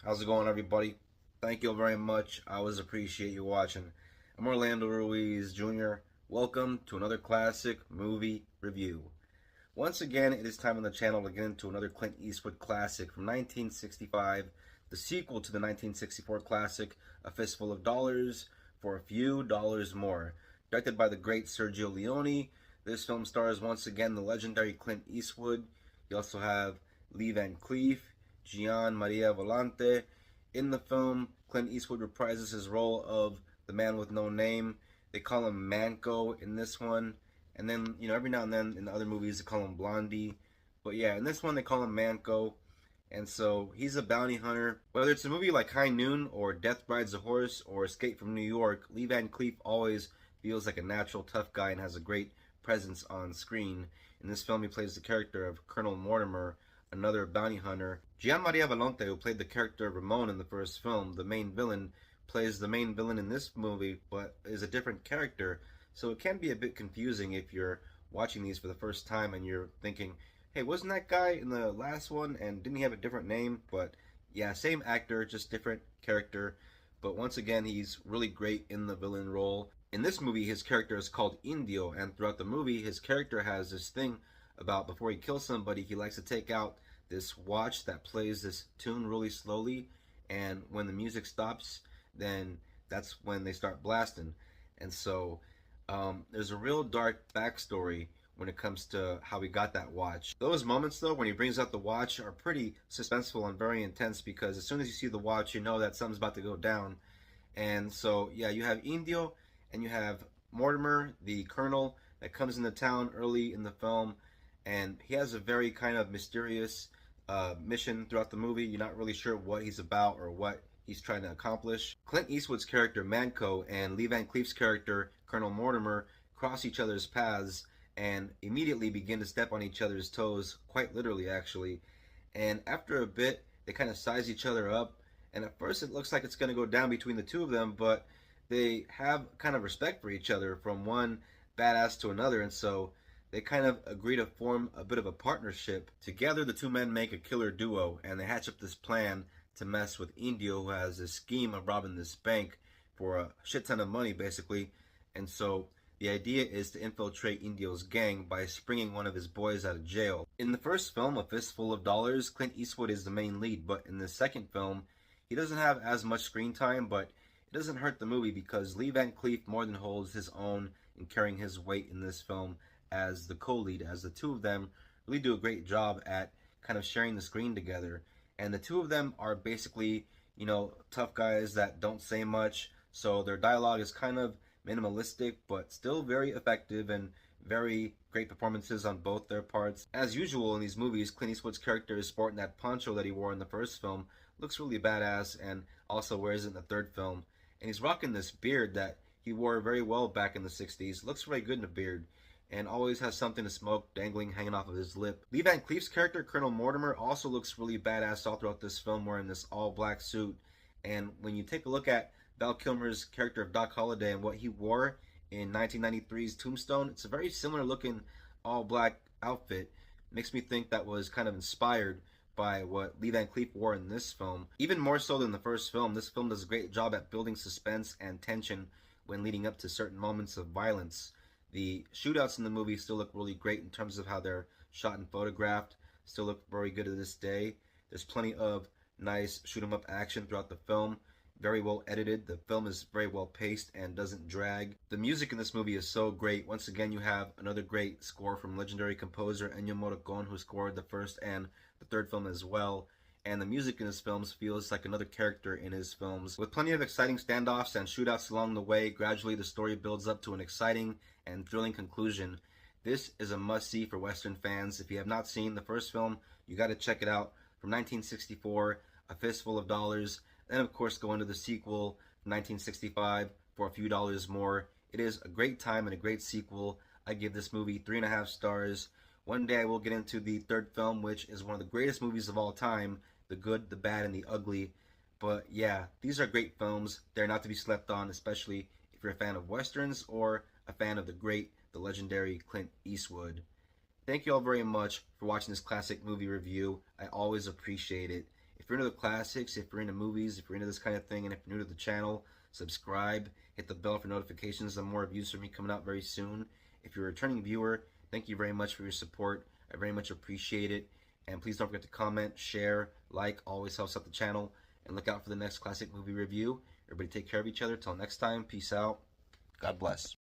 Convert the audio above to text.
How's it going, everybody? Thank you all very much. I always appreciate you watching. I'm Orlando Ruiz Jr. Welcome to another classic movie review. Once again, it is time on the channel to get into another Clint Eastwood classic from 1965, the sequel to the 1964 classic, A Fistful of Dollars for a Few Dollars More. Directed by the great Sergio Leone, this film stars once again the legendary Clint Eastwood. You also have Leone Cleef, Gian Maria Volante. In the film, Clint Eastwood reprises his role of the man with no name. They call him Manco in this one. And then, every now and then in the other movies, they call him Blondie. But yeah, in this one, they call him Manco. And so he's a bounty hunter. Whether it's a movie like High Noon or Death Rides a Horse or Escape from New York, Leone Cleef always feels like a natural tough guy and has a great presence on screen. In this film, he plays the character of Colonel Mortimer, another bounty hunter. Gian Maria Volante, who played the character of Ramon in the first film, the main villain, plays the main villain in this movie, but is a different character. So it can be a bit confusing if you're watching these for the first time and you're thinking, hey, wasn't that guy in the last one and didn't he have a different name? But yeah, same actor, just different character. But once again, he's really great in the villain role. In this movie, his character is called Indio, and throughout the movie, his character has this thing about before he kills somebody, he likes to take out this watch that plays this tune really slowly, and when the music stops, then that's when they start blasting. And so there's a real dark backstory when it comes to how he got that watch. Those moments, though, when he brings out the watch are pretty suspenseful and very intense, because as soon as you see the watch, you know that something's about to go down. And so, yeah, you have Indio and you have Mortimer, the colonel that comes into town early in the film, and he has a very kind of mysterious mission throughout the movie. You're not really sure what he's about or what he's trying to accomplish. Clint Eastwood's character Manco and Leone Cleef's character Colonel Mortimer cross each other's paths and immediately begin to step on each other's toes, quite literally actually. And after a bit, they kind of size each other up, and at first it looks like it's going to go down between the two of them, but they have kind of respect for each other from one badass to another, and so they kind of agree to form a bit of a partnership. Together, the two men make a killer duo, and they hatch up this plan to mess with Indio, who has this scheme of robbing this bank for a shit ton of money, basically. And so the idea is to infiltrate Indio's gang by springing one of his boys out of jail. In the first film, A Fistful of Dollars, Clint Eastwood is the main lead, but in the second film, he doesn't have as much screen time, but it doesn't hurt the movie because Leone Cleef more than holds his own in carrying his weight in this film as the co-lead, as the two of them really do a great job at kind of sharing the screen together. And the two of them are basically, tough guys that don't say much, so their dialogue is kind of minimalistic, but still very effective and very great performances on both their parts. As usual in these movies, Clint Eastwood's character is sporting that poncho that he wore in the first film, looks really badass, and also wears it in the third film. And he's rocking this beard that he wore very well back in the 60s, looks very good in a beard, and always has something to smoke dangling hanging off of his lip. Leone Cleef's character, Colonel Mortimer, also looks really badass all throughout this film wearing this all-black suit. And when you take a look at Val Kilmer's character of Doc Holliday and what he wore in 1993's Tombstone, it's a very similar looking all-black outfit. Makes me think that was kind of inspired by what Leone Cleef wore in this film. Even more so than the first film, this film does a great job at building suspense and tension when leading up to certain moments of violence. The shootouts in the movie still look really great in terms of how they're shot and photographed, still look very good to this day. There's plenty of nice shoot 'em up action throughout the film, very well edited. The film is very well paced and doesn't drag. The music in this movie is so great. Once again, you have another great score from legendary composer Ennio Morricone, who scored the first and the third film as well. And the music in his films feels like another character in his films. With plenty of exciting standoffs and shootouts along the way, gradually the story builds up to an exciting and thrilling conclusion. This is a must-see for Western fans. If you have not seen the first film, you got to check it out. From 1964, A Fistful of Dollars. Then, of course, go into the sequel, 1965, For a Few Dollars More. It is a great time and a great sequel. I give this movie 3.5 stars. One day I will get into the third film, which is one of the greatest movies of all time, The Good, the Bad, and the Ugly. But yeah, these are great films. They're not to be slept on, especially if you're a fan of Westerns or a fan of the great, the legendary Clint Eastwood. Thank you all very much for watching this classic movie review. I always appreciate it. If you're into the classics, if you're into movies, if you're into this kind of thing, and if you're new to the channel, subscribe, hit the bell for notifications on more reviews from me coming out very soon. If you're a returning viewer, thank you very much for your support. I very much appreciate it. And please don't forget to comment, share, like, always helps out the channel. And look out for the next classic movie review. Everybody take care of each other. Till next time, peace out. God bless.